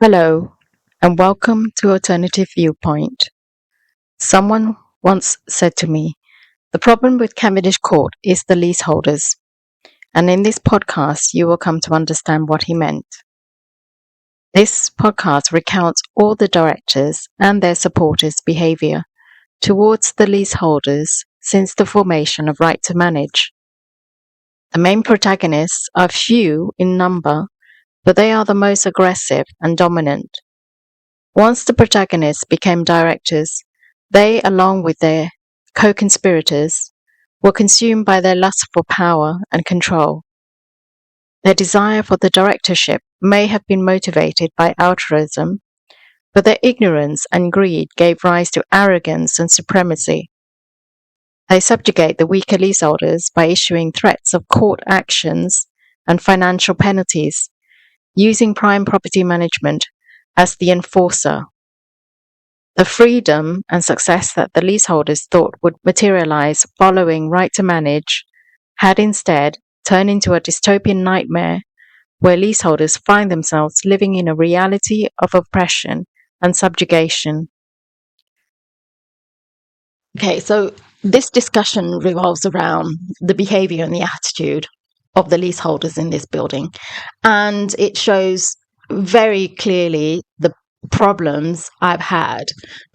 Hello, and welcome to Alternative Viewpoint. Someone once said to me, the problem with Cavendish Court is the leaseholders, and in this podcast you will come to understand what he meant. This podcast recounts all the directors and their supporters' behaviour towards the leaseholders since the formation of Right to Manage. The main protagonists are few in number, but they are the most aggressive and dominant. Once the protagonists became directors, they, along with their co-conspirators, were consumed by their lust for power and control. Their desire for the directorship may have been motivated by altruism, but their ignorance and greed gave rise to arrogance and supremacy. They subjugate the weaker leaseholders by issuing threats of court actions and financial penalties, using prime property management as the enforcer. The freedom and success that the leaseholders thought would materialise following Right to Manage had instead turned into a dystopian nightmare where leaseholders find themselves living in a reality of oppression and subjugation. Okay, so this discussion revolves around the behaviour and the attitude of the leaseholders in this building, and it shows very clearly the problems I've had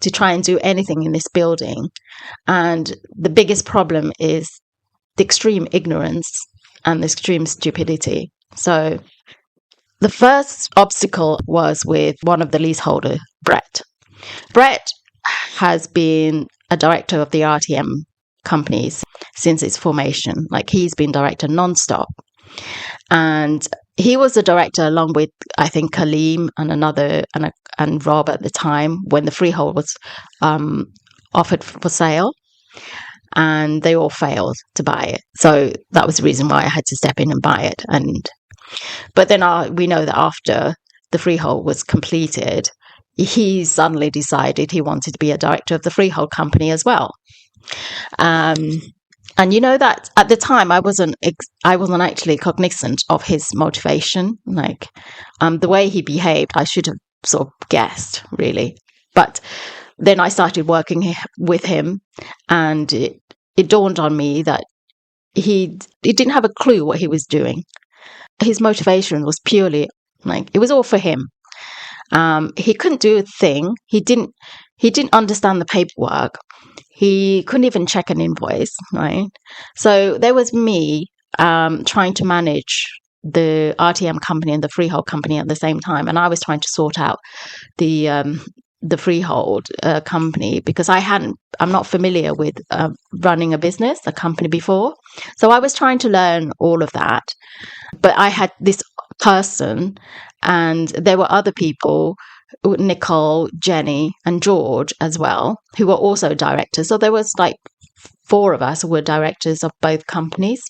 to try and do anything in this building. And the biggest problem is the extreme ignorance and the extreme stupidity. So the first obstacle was with one of the leaseholders, Brett. Brett has been a director of the RTM companies since its formation. Like, he's been director non-stop. And he was the director along with, I think, Kaleem and Rob at the time when the freehold was offered for sale, and they all failed to buy it. So that was the reason why I had to step in and buy it. But then we know that after the freehold was completed, he suddenly decided he wanted to be a director of the freehold company as well. And you know that at the time I wasn't actually cognizant of his motivation. Like, the way he behaved, I should have sort of guessed, really. But then I started working with him, and it dawned on me that he didn't have a clue what he was doing. His motivation was purely, like, it was all for him. He couldn't do a thing. He didn't understand the paperwork. He couldn't even check an invoice, right? So there was me trying to manage the RTM company and the freehold company at the same time, and I was trying to sort out the freehold company because I'm not familiar with running a company before. So I was trying to learn all of that, but I had this person, and there were other people, Nicole, Jenny, and George as well, who were also directors. So there was like 4 of us who were directors of both companies.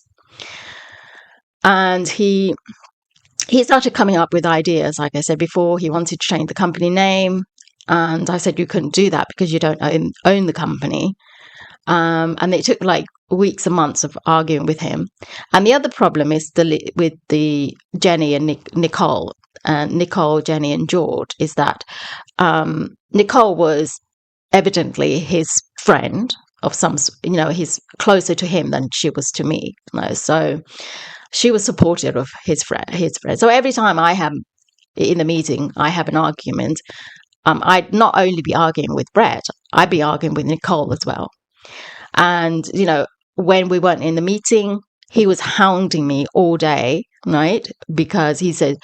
And he started coming up with ideas. Like I said before, he wanted to change the company name, and I said you couldn't do that because you don't own the company. And it took like weeks and months of arguing with him. And the other problem is with the Jenny and Nicole, Jenny, and George, is that Nicole was evidently his friend of some, he's closer to him than she was to me. So she was supportive of his friend. So every time in the meeting, I have an argument, I'd not only be arguing with Brett, I'd be arguing with Nicole as well. And, when we weren't in the meeting, he was hounding me all day, right? Because he said,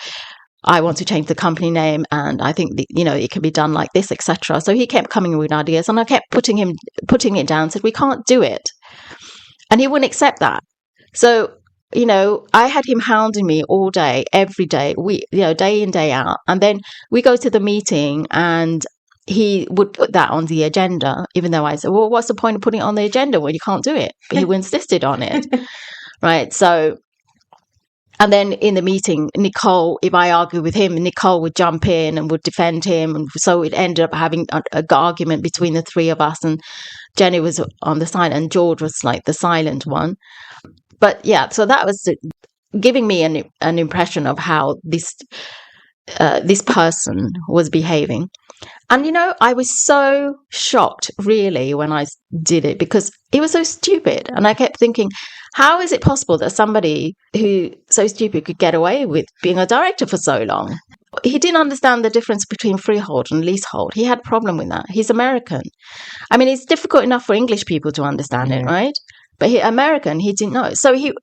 I want to change the company name, and I think it can be done like this, etc. So he kept coming with ideas, and I kept putting it down, said we can't do it, and he wouldn't accept that. So I had him hounding me all day, every day, day in, day out, and then we go to the meeting, and he would put that on the agenda, even though I said, well, what's the point of putting it on the agenda when you can't do it? But he insisted on it, right? So. And then in the meeting, Nicole, if I argue with him, Nicole would jump in and would defend him. And so it ended up having an argument between the 3 of us. And Jenny was on the side, and George was like the silent one. But yeah, so that was giving me an impression of how this this person was behaving. And, I was so shocked, really, when I did it, because it was so stupid. And I kept thinking, how is it possible that somebody who so stupid could get away with being a director for so long? He didn't understand the difference between freehold and leasehold. He had a problem with that. He's American. I mean, it's difficult enough for English people to understand it, right? But American, he didn't know. So he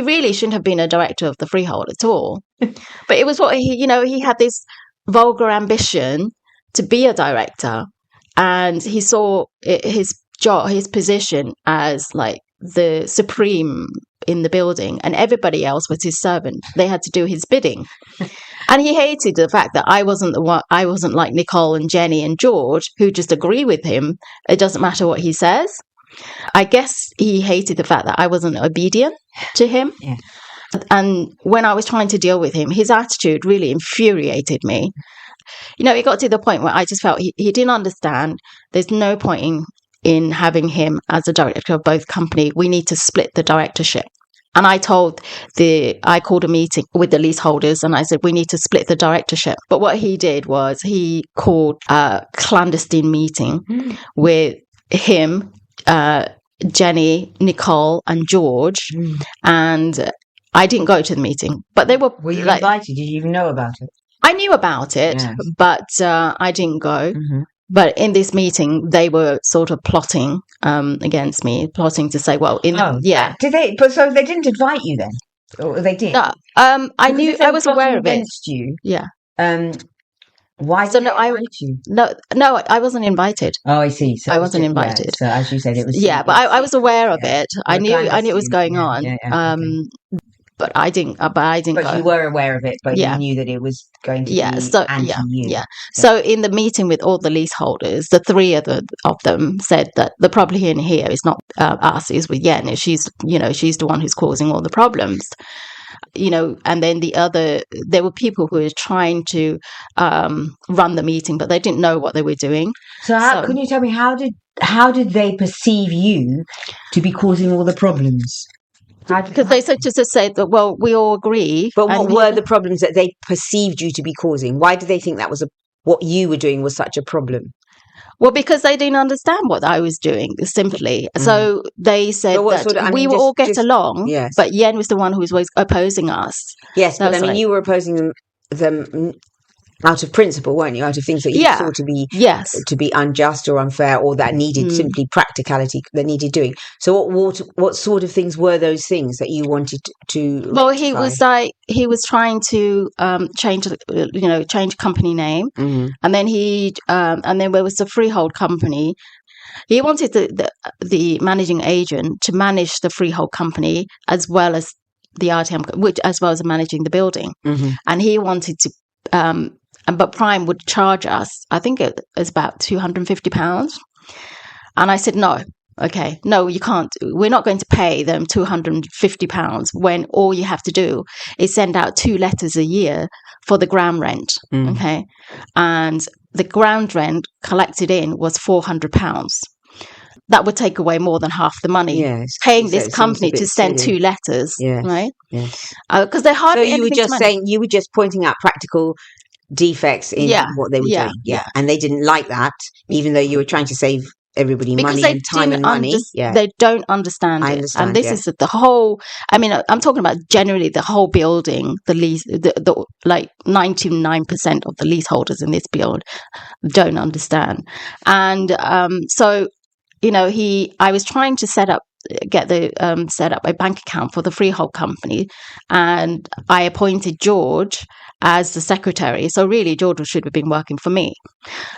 really shouldn't have been a director of the freehold at all. But it was what he had this vulgar ambition to be a director, and he saw his job, his position, as like the supreme in the building, and everybody else was his servant. They had to do his bidding. And he hated the fact that I wasn't like Nicole and Jenny and George, who just agree with him. It doesn't matter what he says. I guess he hated the fact that I wasn't obedient to him. Yeah. And when I was trying to deal with him, his attitude really infuriated me. It got to the point where I just felt he didn't understand. There's no point in having him as a director of both company. We need to split the directorship. And I called a meeting with the leaseholders, and I said, we need to split the directorship. But what he did was he called a clandestine meeting with him, Jenny, Nicole, and George. And I didn't go to the meeting, but they were. Were you invited? Did you even know about it? I knew about it, yes. But I didn't go. Mm-hmm. But in this meeting, they were sort of plotting against me, plotting to say, well, yeah. Did they? But so they didn't invite you then, or they did? No, I knew. I was aware of it. Against you, yeah. Why? So did they invite you? No, I wasn't invited. Oh, I see. So I wasn't invited. Yeah, so as you said, it was. Yeah, but I was aware of it. I knew it was going on. Okay. But I didn't. But go. You were aware of it, but you knew that it was going to be anti-you. Yeah. So in the meeting with all the leaseholders, the three of them said that the problem in here is not us, is with Yen. She's the one who's causing all the problems. And then there were people who were trying to run the meeting, but they didn't know what they were doing. So can you tell me how did they perceive you to be causing all the problems? Because they just said that, well, we all agree. But what were the problems that they perceived you to be causing? Why did they think that was what you were doing was such a problem? Well, because they didn't understand what I was doing, simply. So they said we will all get along, yes. But Yen was the one who was always opposing us. Yes, but you were opposing them out of principle, weren't you? Out of things that you thought to be unjust or unfair, or that needed simply practicality, that needed doing. So what sort of things were those things that you wanted to Well, he was trying to change company name, and then and then there was the freehold company. He wanted the managing agent to manage the freehold company as well as the RTM, as well as managing the building, and he wanted to. But Prime would charge us, I think it was about £250. And I said, no, you can't. We're not going to pay them £250 when all you have to do is send out 2 letters a year for the ground rent. Okay. And the ground rent collected in was £400. That would take away more than half the money. Yes. Paying this company to send silly. 2 letters, right? Yes. Because they hardly. So you were just pointing out practical defects in what they were doing. Yeah. And they didn't like that, even though you were trying to save everybody money and time and money. They don't understand it. And this is the whole, I'm talking about generally the whole building, the lease, the like 99% of the leaseholders in this build don't understand. And so, I was trying to set up a bank account for the freehold company, and I appointed George as the secretary. So really, George should have been working for me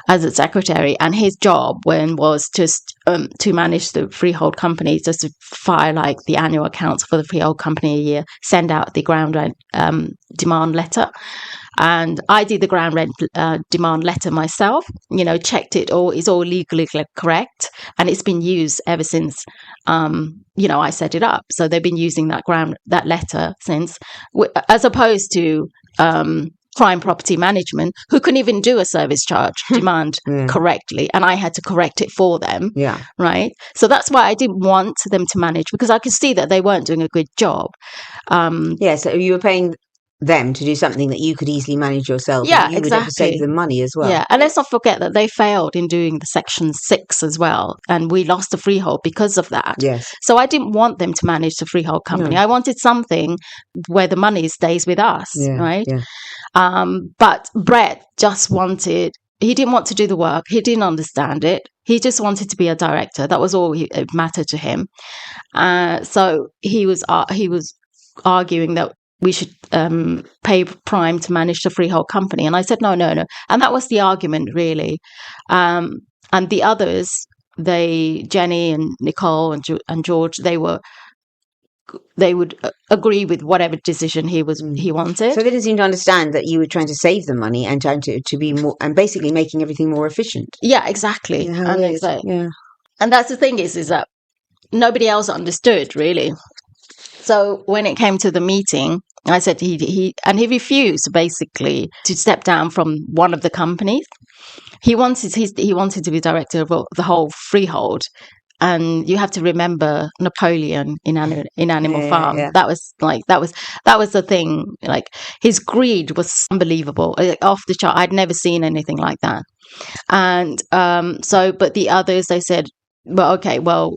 as a secretary, and his job was just to manage the freehold company, just to file like the annual accounts for the freehold company a year, send out the ground rent demand letter. And I did the ground rent demand letter myself, checked it all, is all legally correct. And it's been used ever since, I set it up. So they've been using that letter since, as opposed to Prime Property Management, who couldn't even do a service charge demand correctly. And I had to correct it for them. Yeah. Right. So that's why I didn't want them to manage, because I could see that they weren't doing a good job. So you were paying them to do something that you could easily manage yourself. Yeah, and you would have saved them money as well. Yeah, and let's not forget that they failed in doing the Section 6 as well, and we lost the freehold because of that. Yes. So I didn't want them to manage the freehold company. I wanted something where the money stays with us, right? Yeah. But Brett just he didn't want to do the work. He didn't understand it. He just wanted to be a director. That was all it mattered to him. So he was arguing that we should pay Prime to manage the freehold company. And I said, no. And that was the argument, really. And the others, Jenny and Nicole and George, they would agree with whatever decision he wanted. So they didn't seem to understand that you were trying to save the money and trying to be more, and basically making everything more efficient. Yeah, exactly. And that's the thing is that nobody else understood, really. So when it came to the meeting, I said he refused basically to step down from one of the companies. He wanted to be director of the whole freehold. And you have to remember Napoleon in Animal Farm. Yeah. That was the thing. Like, his greed was unbelievable, off the chart. I'd never seen anything like that. And but the others, they said, well, okay, well,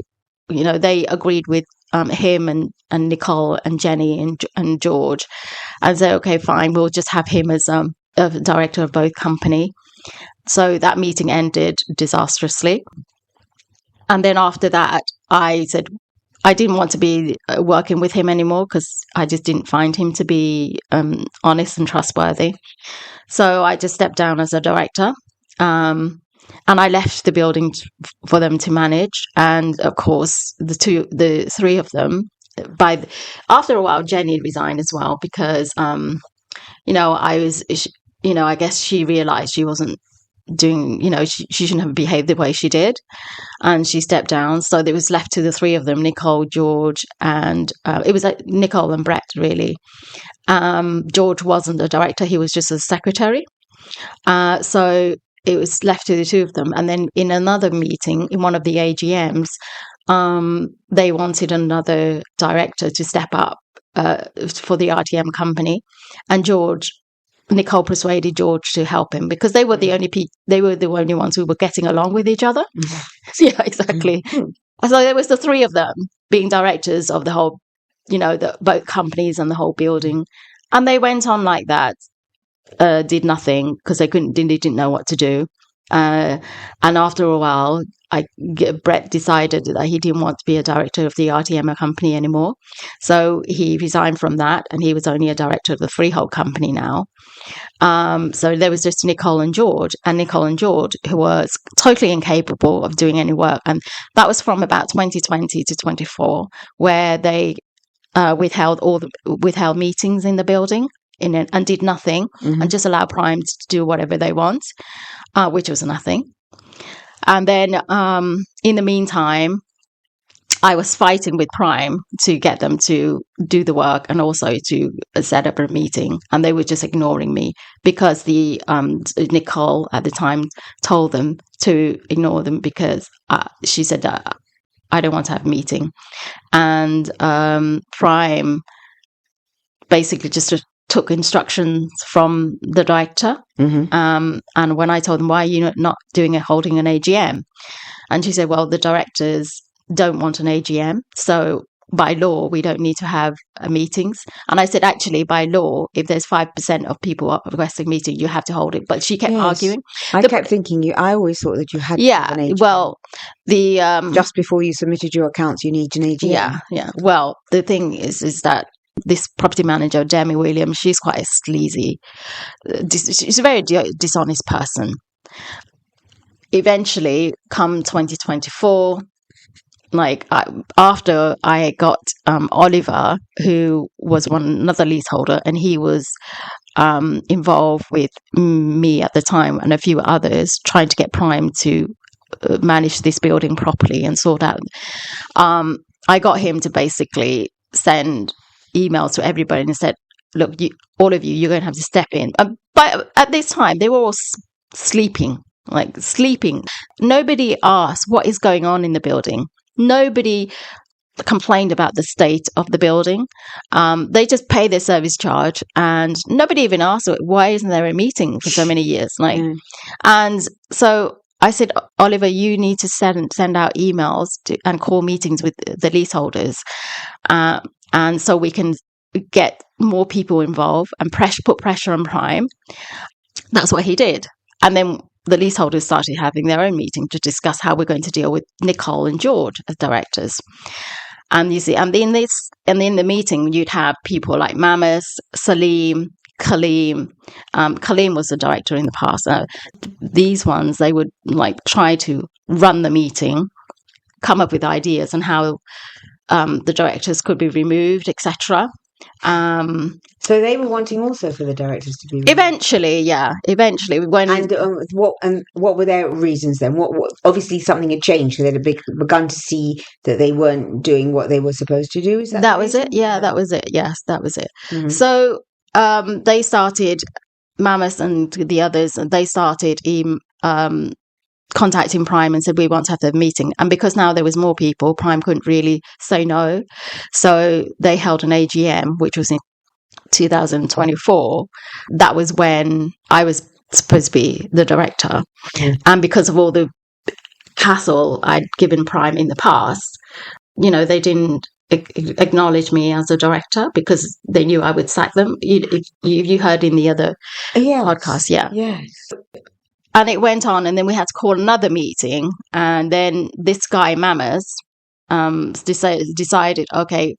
they agreed with him and Nicole and Jenny and George, and said, okay, fine, we'll just have him as a director of both company. So that meeting ended disastrously. And then after that, I said I didn't want to be working with him anymore because I just didn't find him to be honest and trustworthy. So I just stepped down as a director, and I left the building for them to manage. And of course, the three of them. After a while, Jenny resigned as well because I guess she realised she wasn't doing, she shouldn't have behaved the way she did, and she stepped down. So it was left to the three of them, Nicole, George, and it was like Nicole and Brett, really. George wasn't a director, he was just a secretary. So it was left to the two of them. And then in another meeting, in one of the AGMs, they wanted another director to step up for the RTM company, and Nicole persuaded George to help him because they were the only ones who were getting along with each other. Mm-hmm. Yeah, exactly. Mm-hmm. So there was the three of them being directors of the whole, both companies and the whole building, and they went on like that, did nothing because they didn't know what to do. And after a while, Brett decided that he didn't want to be a director of the RTM company anymore. So he resigned from that, and he was only a director of the freehold company now. So there was just Nicole and George, who were totally incapable of doing any work. And that was from about 2020 to 24, where they withheld meetings in the building and did nothing, mm-hmm. and just allowed Prime to do whatever they want, which was nothing. And then in the meantime, I was fighting with Prime to get them to do the work and also to set up a meeting. And they were just ignoring me because Nicole at the time told them to ignore them because she said that I don't want to have a meeting. And Prime basically just took instructions from the director. Mm-hmm. And when I told them, why are you not holding an AGM? And she said, well, the directors don't want an AGM. So by law, we don't need to have meetings. And I said, actually, by law, if there's 5% of people requesting a meeting, you have to hold it. But she kept arguing. I kept thinking, I always thought that you had to have an AGM. Well, just before you submitted your accounts, you need an AGM. Yeah. Well, the thing is that this property manager, Demi Williams, she's quite a sleazy, she's a very dishonest person. Eventually, come 2024, after I got Oliver, who was another leaseholder, and he was involved with me at the time and a few others trying to get Prime to manage this building properly and sort out. I got him to basically send emails to everybody and said, look, all of you, you're going to have to step in. But at this time, they were all sleeping. Nobody asked what is going on in the building. Nobody complained about the state of the building. They just pay their service charge, and nobody even asked, why isn't there a meeting for so many years? And so I said, Oliver, you need to send out emails and call meetings with the leaseholders, and so we can get more people involved and put pressure on Prime. That's what he did. And then the leaseholders started having their own meeting to discuss how we're going to deal with Nicole and George as directors. And you see, and in the meeting, you'd have people like Mamas, Salim, Kaleem. Kaleem was the director in the past. These ones, they would like try to run the meeting, come up with ideas on how the directors could be removed, etc. So they were wanting also for the directors to be removed. Eventually when what were their reasons then? What obviously something had changed. They'd begun to see that they weren't doing what they were supposed to do. Is that was it? Yeah, that was it. Yes, that was it. Mm-hmm. So they started, Mamas and the others, they started contacting Prime and said, we want to have the meeting. And because now there was more people, Prime couldn't really say no. So they held an AGM, which was in 2024. That was when I was supposed to be the director. Mm. And because of all the hassle I'd given Prime in the past, they didn't acknowledge me as a director because they knew I would sack them. You heard in the other podcast, yeah. Yes. And it went on, and then we had to call another meeting, and then this guy, Mamas, decided, okay,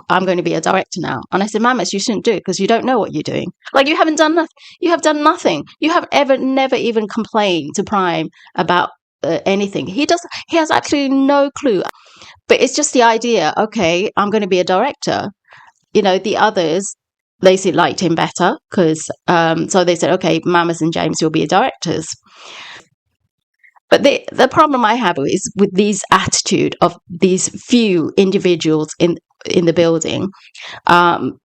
I'm going to be a director now. And I said, Mamas, you shouldn't do it because you don't know what you're doing. Like, you haven't done nothing. You have done nothing. You have never even complained to Prime about anything. He has absolutely no clue. But it's just the idea, okay, I'm going to be a director. The others, they liked him better because, so they said, okay, Mamas and James, you'll be directors. But the problem I have is with these attitude of these few individuals in the building,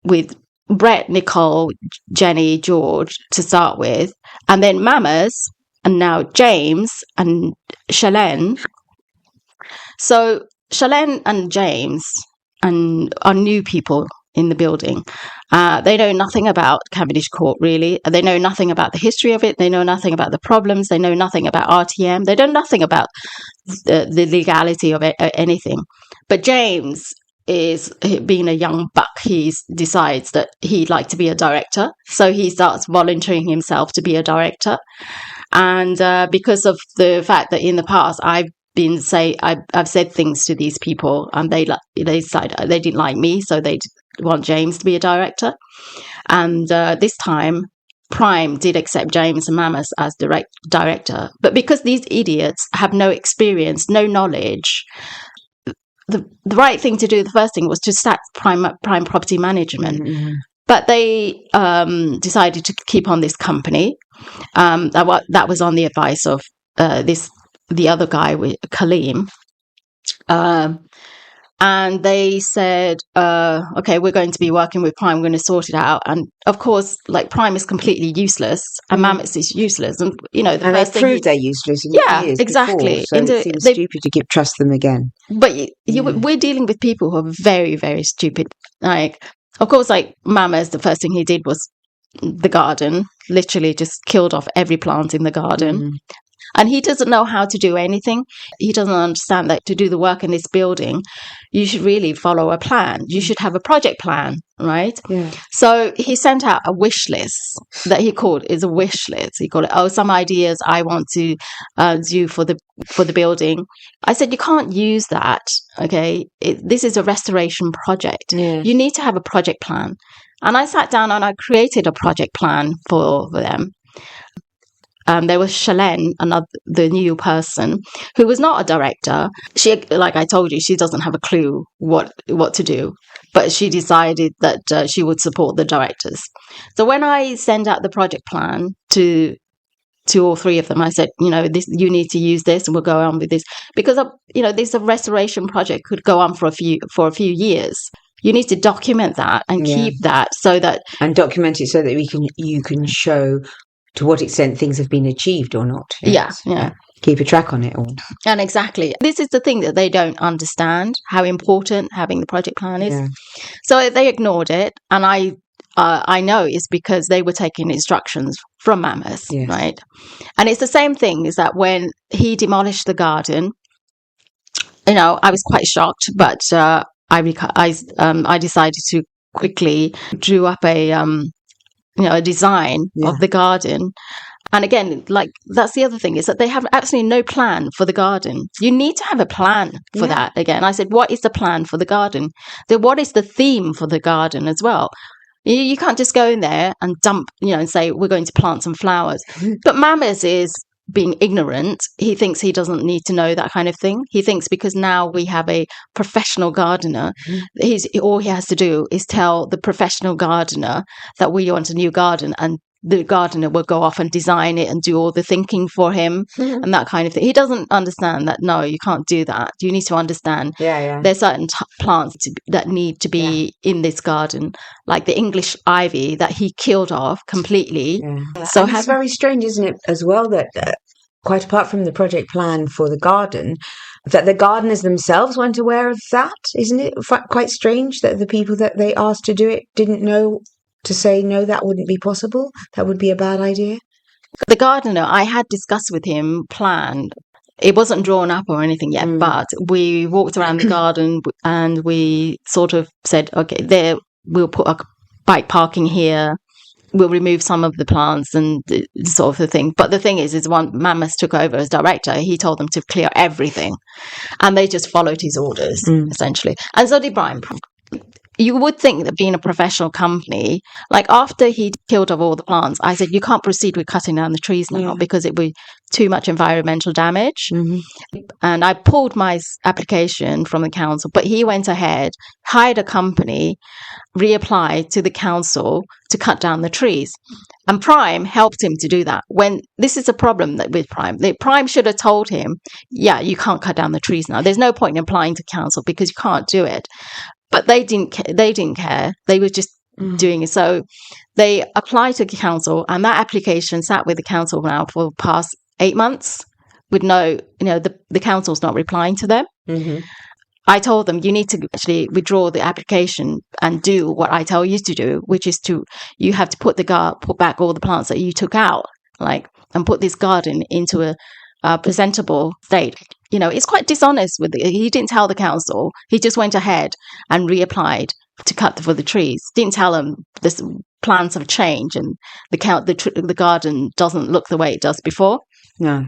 with Brett, Nicole, Jenny, George to start with, and then Mamas, and now James and Shalene. So Shalene and James are new people in the building. They know nothing about Cavendish Court, really. They know nothing about the history of it. They know nothing about the problems. They know nothing about RTM. They know nothing about the legality of it, anything. But James is, being a young buck, he decides that he'd like to be a director. So he starts volunteering himself to be a director. And because of the fact that in the past I've said things to these people, and they decided they didn't like me, so they want James to be a director. And this time, Prime did accept James and Mamas as director, but because these idiots have no experience, no knowledge, the right thing to do, the first thing, was to sack Prime Property Management. Mm-hmm. But they decided to keep on this company. That was on the advice of the other guy, Kaleem. And they said, okay, we're going to be working with Prime, we're going to sort it out. And of course, like, Prime is completely useless, and Mamas is useless. And, and first they proved they're useless. Exactly. Before, so it seems stupid to trust them again. But we're dealing with people who are very, very stupid. Like, of course, like, Mamas, the first thing he did was the garden, literally just killed off every plant in the garden. Mm. And he doesn't know how to do anything. He doesn't understand that to do the work in this building, you should really follow a plan. You should have a project plan, right? Yeah. So he sent out a wish list that he called a wish list. He called it, some ideas I want to do for the building. I said, you can't use that, okay? This is a restoration project. Yeah. You need to have a project plan. And I sat down and I created a project plan for them. There was Shalene, the new person, who was not a director. She, like I told you, she doesn't have a clue what to do. But she decided that she would support the directors. So when I sent out the project plan to all three of them, I said, this, you need to use this, and we'll go on with this. Because, this restoration project could go on for a few years. You need to document that and keep that and document it so that you can show to what extent things have been achieved or not. Yes. Yeah. keep a track on it all. And exactly. This is the thing that they don't understand, how important having the project plan is. Yeah. So they ignored it. And I know it's because they were taking instructions from Mammoth, yes. Right? And it's the same thing, is that when he demolished the garden, I was quite shocked, but I decided to quickly drew up a design of the garden. And again, like, that's the other thing, is that they have absolutely no plan for the garden. You need to have a plan for that. Again, I said, what is the plan for the garden? Then what is the theme for the garden as well? You can't just go in there and dump, and say, we're going to plant some flowers. But Mammoth is being ignorant. He thinks he doesn't need to know that kind of thing. He thinks because now we have a professional gardener, all he has to do is tell the professional gardener that we want a new garden, and the gardener will go off and design it and do all the thinking for him and that kind of thing. He doesn't understand that, no, you can't do that. You need to understand there's certain plants that need to be in this garden, like the English ivy that he killed off completely. Yeah. So it's very strange, isn't it, as well, that quite apart from the project plan for the garden, that the gardeners themselves weren't aware of that. Isn't it quite strange that the people that they asked to do it didn't know to say, no, that wouldn't be possible? That would be a bad idea? The gardener, I had discussed with him, planned. It wasn't drawn up or anything yet, but we walked around the garden and we sort of said, okay, there, we'll put a bike parking here. We'll remove some of the plants and sort of the thing. But the thing is when Mammoth took over as director, he told them to clear everything. And they just followed his orders, essentially. And so did Brian. You would think that being a professional company, like after he killed off all the plants, I said, you can't proceed with cutting down the trees now because it would be too much environmental damage. And I pulled my application from the council, but he went ahead, hired a company, reapplied to the council to cut down the trees. And Prime helped him to do that. When this is a problem with Prime, Prime should have told him, yeah, you can't cut down the trees now. There's no point in applying to council because you can't do it. But they didn't care. They were just doing it. So they applied to the council, and that application sat with the council now for the past 8 months with no, the council's not replying to them. I told them, you need to actually withdraw the application and do what I tell you to do, which is you have to put back all the plants that you took out, and put this garden into a presentable state. It's quite dishonest with it. He didn't tell the council. He just went ahead and reapplied to cut for the trees. Didn't tell them the plans have changed and the garden doesn't look the way it does before. No.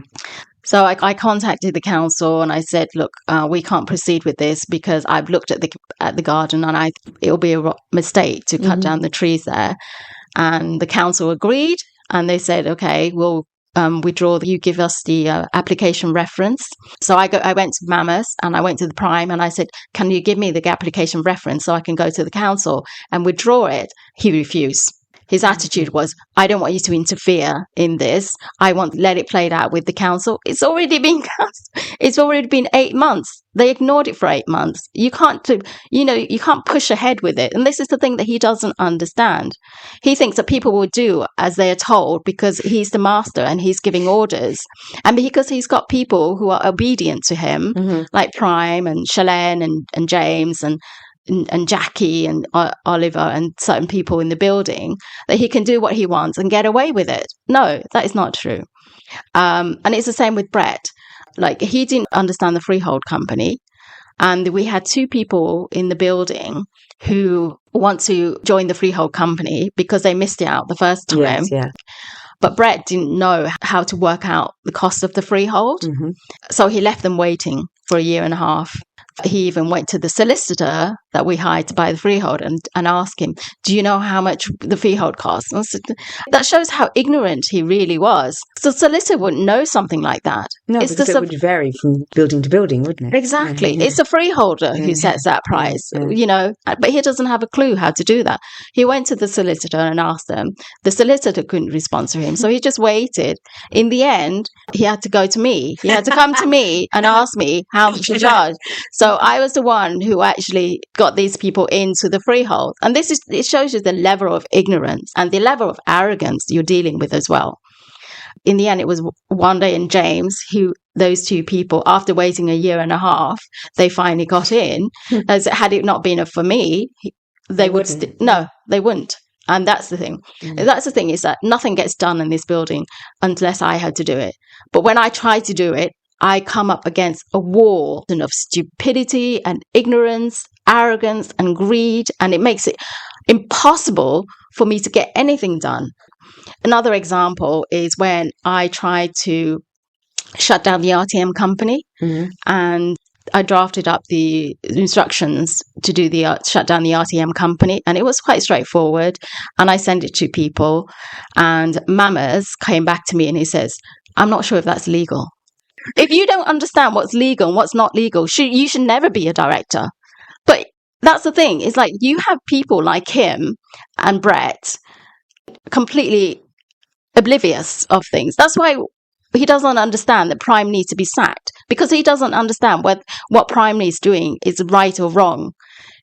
So I contacted the council and I said, look, we can't proceed with this because I've looked at the garden and it'll be a mistake to cut down the trees there. And the council agreed and they said, okay, we'll withdraw. You give us the application reference. So I went to Mammoth and I went to the Prime and I said, can you give me the application reference so I can go to the council and withdraw it? He refused. His attitude was, I don't want you to interfere in this. I want to let it play out with the council. It's already been 8 months. They ignored it for 8 months. You can't push ahead with it. And this is the thing that he doesn't understand. He thinks that people will do as they are told because he's the master and he's giving orders. And because he's got people who are obedient to him, like Prime and Shalane and James and Jackie and Oliver and certain people in the building, that he can do what he wants and get away with it. No, that is not true. And it's the same with Brett. He didn't understand the freehold company. And we had 2 people in the building who want to join the freehold company because they missed it out the first time. Yes, yeah. But Brett didn't know how to work out the cost of the freehold. So he left them waiting for 1.5 years. He even went to the solicitor that we hired to buy the freehold and asked him, do you know how much the freehold costs? And said, that shows how ignorant he really was. So the solicitor wouldn't know something like that. No, because it would vary from building to building, wouldn't it? Exactly. Yeah. It's a freeholder who sets that price, but he doesn't have a clue how to do that. He went to the solicitor and asked them. The solicitor couldn't respond to him, so he just waited. In the end, he had to go to me. He had to come to me and ask me how much to charge. So I was the one who actually got these people into the freehold. And it shows you the level of ignorance and the level of arrogance you're dealing with as well. In the end, it was Wanda and James who, those two people, after waiting a year and a half, they finally got in. As had it not been for me, they would no, they wouldn't. And that's the thing. That's the thing, is that nothing gets done in this building unless I had to do it. But when I try to do it, I come up against a wall of stupidity and ignorance, arrogance and greed, and it makes it impossible for me to get anything done. Another example is when I tried to shut down the RTM company, and I drafted up the instructions to do the shut down the RTM company, and it was quite straightforward. And I sent it to people, and Mammers came back to me and he says, "I'm not sure if that's legal." If you don't understand what's legal and what's not legal, you should never be a director. But that's the thing. It's like you have people like him and Brett completely oblivious of things. That's why he doesn't understand that Prime needs to be sacked, because he doesn't understand what Prime is doing is right or wrong.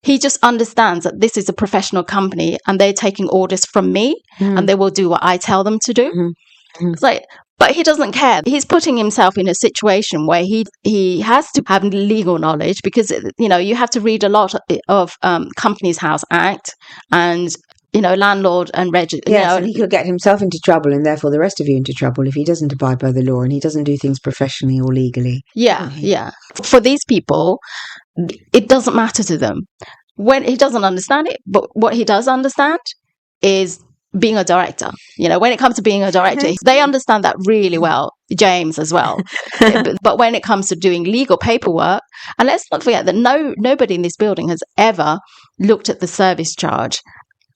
He just understands that this is a professional company and they're taking orders from me and they will do what I tell them to do. It's like, but he doesn't care. He's putting himself in a situation where he has to have legal knowledge, because, you know, you have to read a lot of Companies House Act and, you know, landlord and register. Yes, and he could get himself into trouble and therefore the rest of you into trouble if he doesn't abide by the law and he doesn't do things professionally or legally. Yeah. For these people, it doesn't matter to them. When he doesn't understand it, but what he does understand is being a director. You know, when it comes to being a director, they understand that really well. James as well. But when it comes to doing legal paperwork, and let's not forget that nobody in this building has ever looked at the service charge.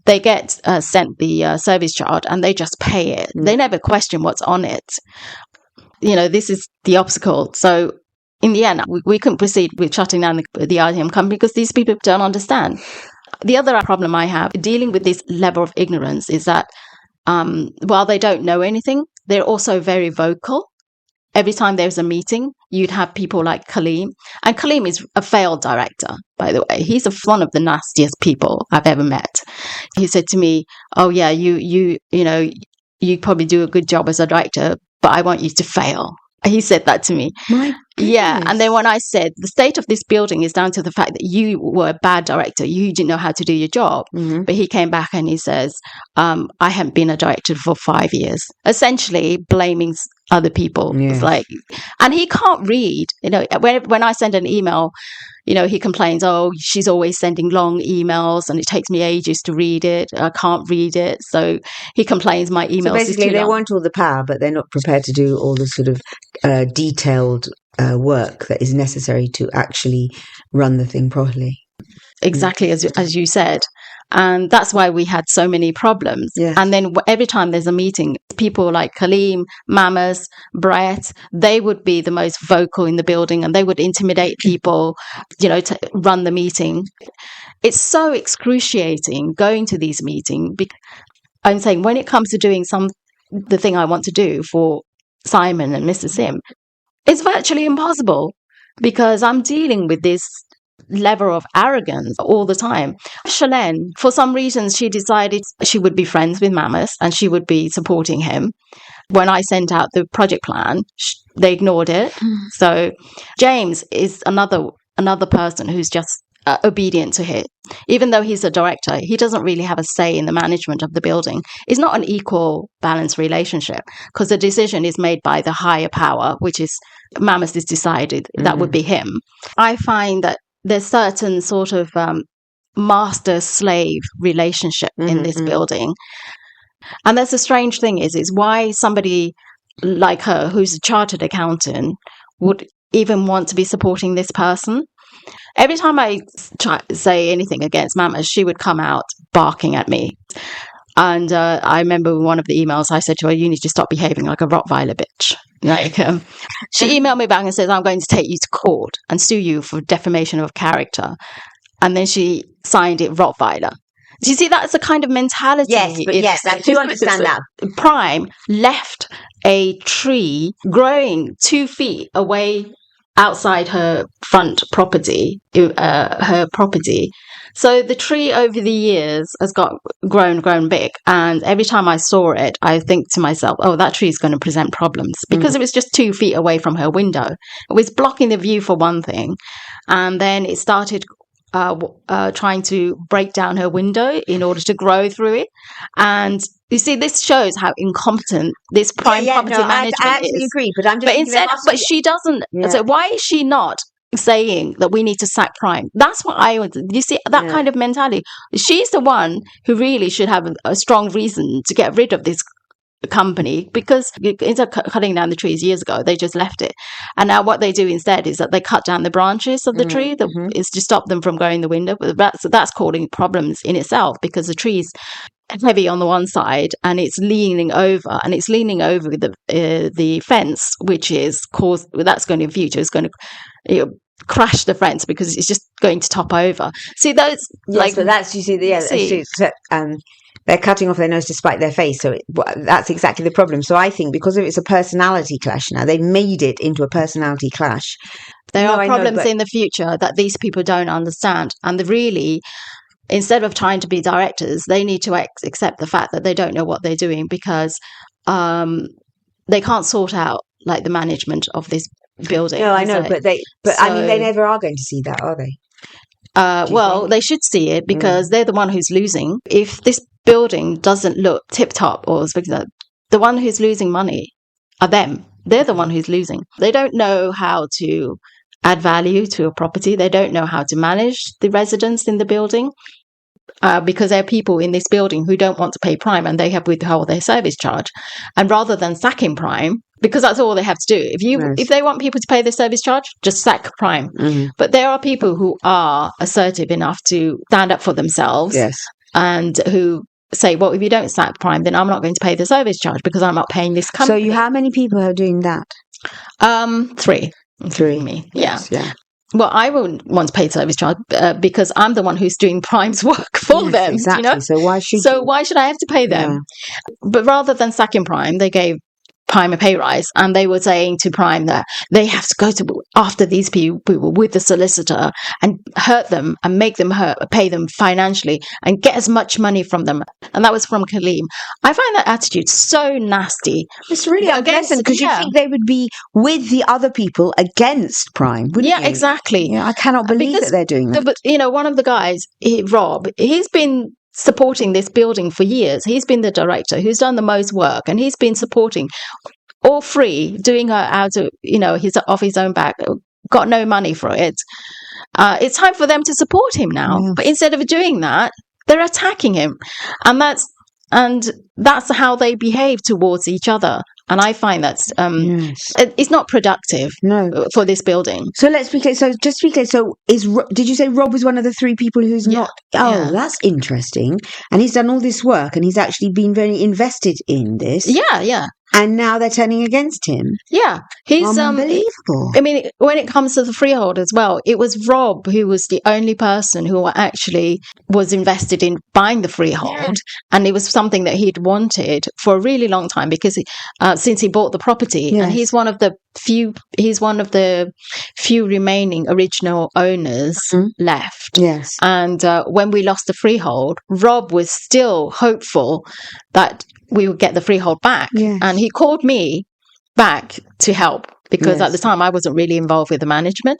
They get sent the service charge and they just pay it. They never question what's on it. You know, this is the obstacle. So in the end, we couldn't proceed with shutting down the RTM company because these people don't understand. The other problem I have dealing with this level of ignorance is that while they don't know anything, they're also very vocal. Every time there's a meeting, you'd have people like Kaleem. And Kaleem is a failed director, by the way. He's one of the nastiest people I've ever met. He said to me, "Oh yeah, you know, you probably do a good job as a director, but I want you to fail." He said that to me. My goodness. Yeah. And then when I said, the state of this building is down to the fact that you were a bad director, you didn't know how to do your job. But he came back and he says, I haven't been a director for 5 years, essentially blaming other people. Yeah. It's like, and he can't read. You know, when I send an email, you know, he complains, "Oh, she's always sending long emails and it takes me ages to read it. I can't read it." So he complains my emails. So basically, they want all the power, but they're not prepared to do all the sort of detailed work that is necessary to actually run the thing properly. Exactly, as you said. And that's why we had so many problems. Yes. And then every time there's a meeting, people like Kaleem, Mamas, Brett, they would be the most vocal in the building and they would intimidate people, you know, to run the meeting. It's so excruciating going to these meetings. I'm saying when it comes to doing the thing I want to do for Simon and Mr. Sim, it's virtually impossible because I'm dealing with this level of arrogance all the time. Shalene, for some reason, she decided she would be friends with Mamas and she would be supporting him. When I sent out the project plan, they ignored it. So James is another person who's just obedient to it. Even though he's a director, he doesn't really have a say in the management of the building. It's not an equal balanced relationship because the decision is made by the higher power, which is Mamas is decided that would be him. I find that there's certain sort of master-slave relationship in this building. And that's the strange thing is why somebody like her, who's a chartered accountant, would even want to be supporting this person. Every time I say anything against Mama, she would come out barking at me. And I remember one of the emails I said to her, "You need to stop behaving like a Rottweiler bitch." Like, she emailed me back and says, "I'm going to take you to court and sue you for defamation of character." And then she signed it Rottweiler. Do you see that's the kind of mentality? Yes, I do understand that. Prime left a tree growing 2 feet away outside her front property, her property. So the tree over the years has grown big. And every time I saw it, I think to myself, oh, that tree is going to present problems, because it was just 2 feet away from her window. It was blocking the view for one thing. And then it started trying to break down her window in order to grow through it. And you see, this shows how incompetent this prime property management I absolutely agree, but I'm just but she doesn't. So why is she not saying that we need to sack prime? That's what I want. You see, that kind of mentality. She's the one who really should have a strong reason to get rid of this company, because instead of cutting down the trees years ago, they just left it. And now what they do instead is that they cut down the branches of the tree is to stop them from going in the window. But that's causing problems in itself, because the tree's heavy on the one side and it's leaning over the fence, which is that's going to, in future, is going to crash the fence, because it's just going to top over. See, those but that's, you see, they're cutting off their nose to spite their face. So that's exactly the problem. So I think because it's a personality clash now, they've made it into a personality clash. There are problems in the future that these people don't understand. And really, instead of trying to be directors, they need to accept the fact that they don't know what they're doing, because they can't sort out like the management of this building. No, I know, but I mean, they never are going to see that, are they? Well, they should see it, because they're the one who's losing. If this building doesn't look tip-top, or the one who's losing money are them. They're the one who's losing. They don't know how to add value to a property. They don't know how to manage the residents in the building, because there are people in this building who don't want to pay prime, and they have withheld their service charge. And rather than sacking prime, because that's all they have to do. If they want people to pay their service charge, just sack prime. But there are people who are assertive enough to stand up for themselves, and who say, well, if you don't sack prime, then I'm not going to pay the service charge, because I'm not paying this company. So how many people are doing that? 3. 3. Me. Yes, yeah. Well, I wouldn't want to pay service charge, because I'm the one who's doing prime's work for them. Exactly. You know? So why should I have to pay them? Yeah. But rather than sacking prime, they gave prime a pay rise, and they were saying to prime that they have to go after these people with the solicitor and hurt them and make them pay them financially and get as much money from them. And that was from Kaleem. I find that attitude so nasty. It's really unpleasant, because you think they would be with the other people against prime, wouldn't you? Yeah, exactly. Yeah, I cannot believe that they're doing that. But one of the guys, Rob, he's been supporting this building for years. He's been the director who's done the most work, and he's been supporting all 3, doing her out of off his own back, got no money for it. It's time for them to support him now. But instead of doing that, they're attacking him, and that's how they behave towards each other. And I find that's it's not productive for this building. So let's be clear. So just to be clear, did you say Rob was one of the 3 people who's not? Oh, that's interesting. And he's done all this work, and he's actually been very invested in this. Yeah. And now they're turning against him. Yeah, he's unbelievable. I mean, when it comes to the freehold as well, it was Rob who was the only person who actually was invested in buying the freehold, and it was something that he'd wanted for a really long time, because since he bought the property, and he's one of the few remaining original owners left. Yes, and when we lost the freehold, Rob was still hopeful that we would get the freehold back. And he called me back to help, because at the time I wasn't really involved with the management.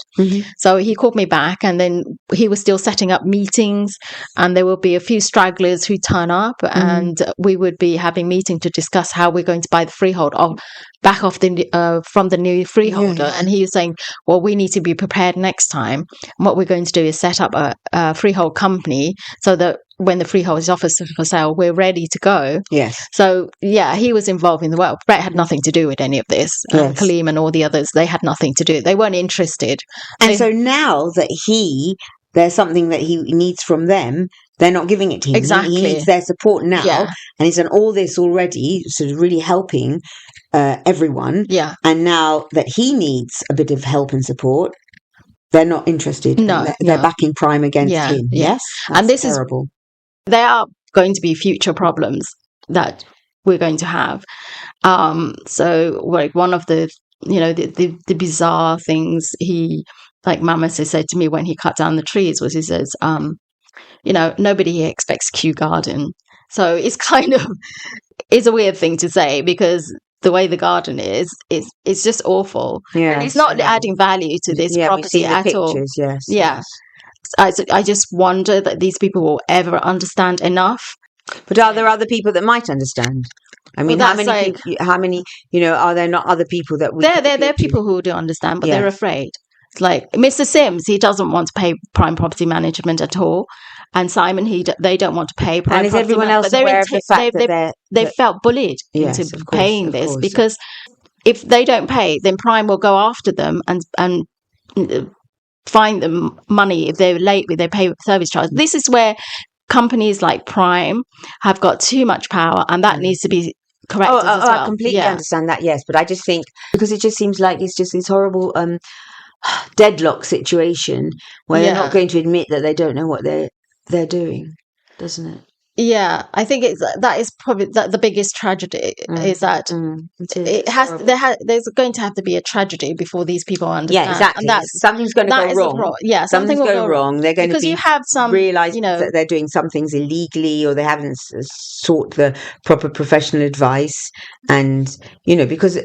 So he called me back, and then he was still setting up meetings, and there will be a few stragglers who turn up, and we would be having meeting to discuss how we're going to buy the freehold back off from the new freeholder. And he was saying, well, we need to be prepared next time. And what we're going to do is set up a freehold company, so that when the freehold is offered for sale, we're ready to go. Yes. So, he was involved in the work. Brett had nothing to do with any of this. Kaleem and all the others, they had nothing to do. They weren't interested. And so now that there's something that he needs from them, they're not giving it to him. Exactly. He needs their support now. And he's done all this already, sort of really helping everyone. And now that he needs a bit of help and support, they're not interested. They're backing prime against him. Yes. And this terrible. There are going to be future problems that we're going to have. So one of the the bizarre things like Mama said to me when he cut down the trees was, he says, nobody expects Kew Garden. So it's kind of, it's a weird thing to say because the way the garden is, it's just awful. Yeah, it's not adding value to this property at all. Yes. Yeah. Yes. I just wonder that these people will ever understand enough. But are there other people that might understand? I mean, how many, are there not other people that we... There are people who do understand, but they're afraid. It's like Mr. Sims, he doesn't want to pay prime property management at all. And Simon, they don't want to pay prime property management. And is everyone else aware of the fact that they felt bullied into paying this? Because if they don't pay, then Prime will go after them and fine them money if they're late with their pay service charge. This is where companies like Prime have got too much power, and that needs to be corrected as well. I completely understand that, yes. But I just think, because it just seems like it's just this horrible deadlock situation where they're not going to admit that they don't know what they're doing, doesn't it? Yeah, I think that is probably the biggest tragedy is that there's going to have to be a tragedy before these people understand. Yeah, exactly. And something's going to go wrong. Something will go wrong. They're going to you have realize that they're doing some things illegally, or they haven't sought the proper professional advice, and because.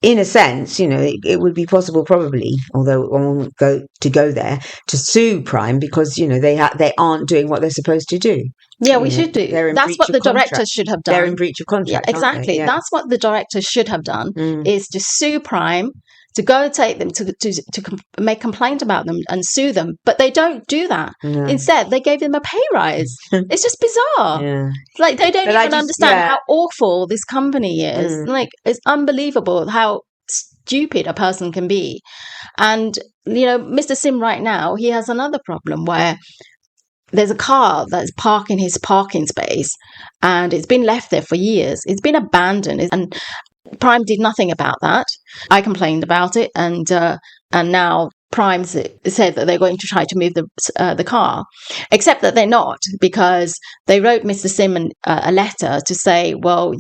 In a sense, it would be possible probably, although one won't go there, to sue Prime because, they aren't doing what they're supposed to do. Yeah, we should do. That's what the directors should have done. They're in breach of contract. Yeah, exactly. Yeah. That's what the directors should have done, is to sue Prime, to go take them, to make complaint about them and sue them. But they don't do that. No. Instead, they gave them a pay rise. It's just bizarre. Yeah. Like, they don't even understand how awful this company is. Like, it's unbelievable how stupid a person can be. And, Mr. Sim right now, he has another problem where there's a car that's parked in his parking space and it's been left there for years. It's been abandoned, and Prime did nothing about that. I complained about it, and now Prime said that they're going to try to move the car, except that they're not, because they wrote Mr. Sim a letter to say, well,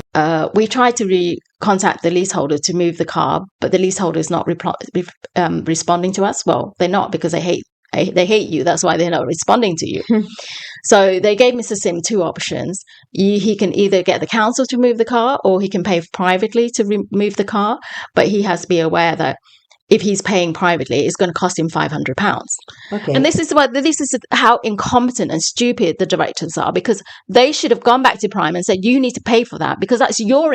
we tried to contact the leaseholder to move the car, but the leaseholder is not responding to us. Well, they're not, because they hate you. That's why they're not responding to you. So they gave Mr. Sim two options. He can either get the council to move the car, or he can pay privately to remove the car. But he has to be aware that if he's paying privately, it's going to cost him £500. Okay. And this is how incompetent and stupid the directors are, because they should have gone back to Prime and said, you need to pay for that, because that's your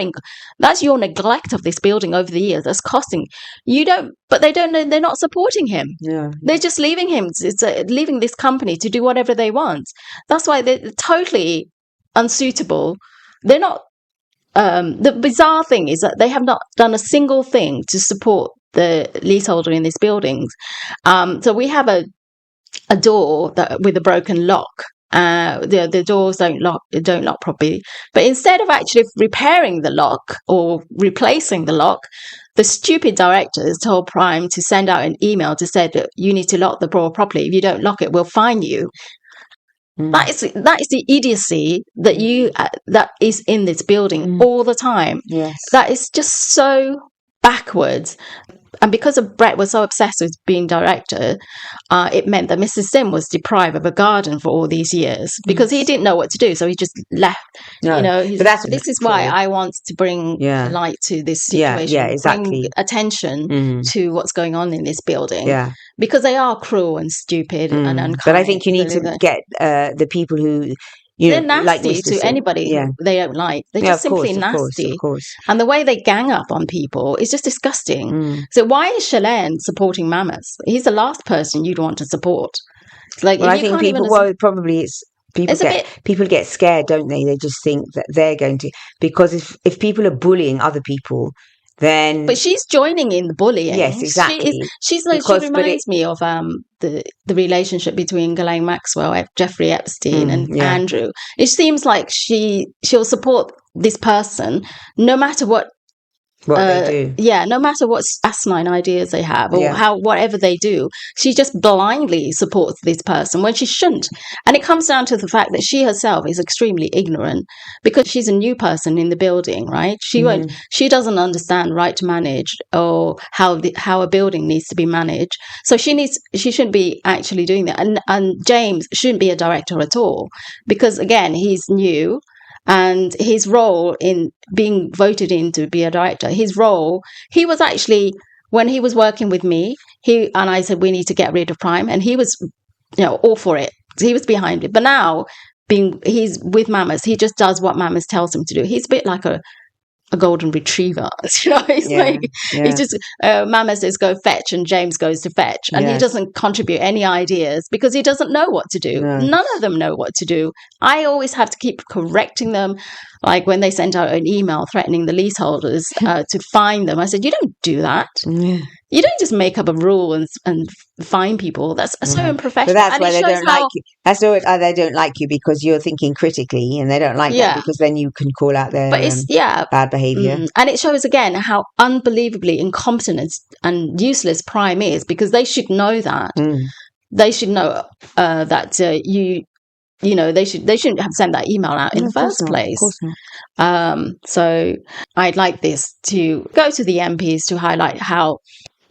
neglect of this building over the years. That's costing you. But they don't know. They're not supporting him. Yeah. They're just leaving him. It's leaving this company to do whatever they want. That's why they're totally unsuitable. They're not. The bizarre thing is that they have not done a single thing to support the leaseholder in these buildings. So we have a door with a broken lock. The doors don't lock properly. But instead of actually repairing the lock or replacing the lock, the stupid directors told Prime to send out an email to say that you need to lock the door properly. If you don't lock it, we'll fine you. That is the idiocy that is in this building all the time. Yes. That is just so backwards. And because Brett was so obsessed with being director, it meant that Mr. Sim was deprived of a garden for all these years because he didn't know what to do. So he just left. No, this is why I want to bring light to this situation. Yeah, exactly. Bring attention to what's going on in this building. Yeah. Because they are cruel and stupid and unkind. But I think you need to get the people who... they're nasty to anybody they don't like. They're just simply nasty. Of course. And the way they gang up on people is just disgusting. So why is Shalane supporting Mammoth? He's the last person you'd want to support. Like, I think people, probably it's people get scared, don't they? They just think that they're going to, because if people are bullying other people, then... But she's joining in the bullying. Yes, exactly. She reminds me of the relationship between Ghislaine Maxwell, Jeffrey Epstein and Andrew. It seems like she'll support this person no matter what what they do. Yeah, no matter what asinine ideas they have or whatever they do, she just blindly supports this person when she shouldn't. And it comes down to the fact that she herself is extremely ignorant because she's a new person in the building, right? She doesn't understand right to manage or how a building needs to be managed. So she shouldn't be actually doing that. And James shouldn't be a director at all because, again, he's new. And his role in being voted in to be a director, he was actually, when he was working with me, and I said, we need to get rid of crime. And he was, all for it. He was behind it. But now, he's with Mamas, he just does what Mamas tells him to do. He's a bit like a golden retriever. He's just Mama says go fetch and James goes to fetch and he doesn't contribute any ideas because he doesn't know what to do. None of them know what to do. I always have to keep correcting them, like when they sent out an email threatening the leaseholders to fine them. I said, you don't do that. You don't just make up a rule and fine people. That's so unprofessional. But that's why they don't like you. That's why they don't like you, because you're thinking critically, and they don't like that because then you can call out their bad behaviour. And it shows again how unbelievably incompetent and useless Prime is, because they should know that. They should know that they shouldn't have sent that email out in the first place. Of course not. So I'd like this to go to the MPs to highlight how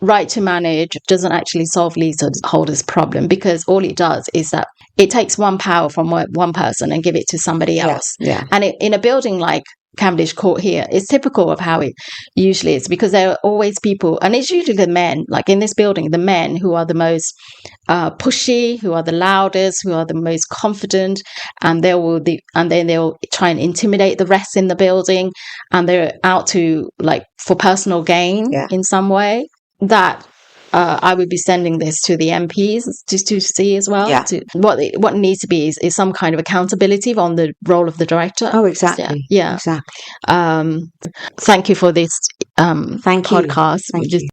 right to manage doesn't actually solve leaseholders' problem, because all it does is that it takes one power from one person and give it to somebody else. And in a building like Cavendish Court here, it's typical of how it usually is, because there are always people, and it's usually the men, like in this building, the men who are the most pushy, who are the loudest, who are the most confident, and then they'll try and intimidate the rest in the building, and they're out to, like, for personal gain in some way. That I would be sending this to the MPs to see as well. What needs to be is some kind of accountability on the role of the director. Oh, exactly. Exactly. Thank you for this podcast. Thank you.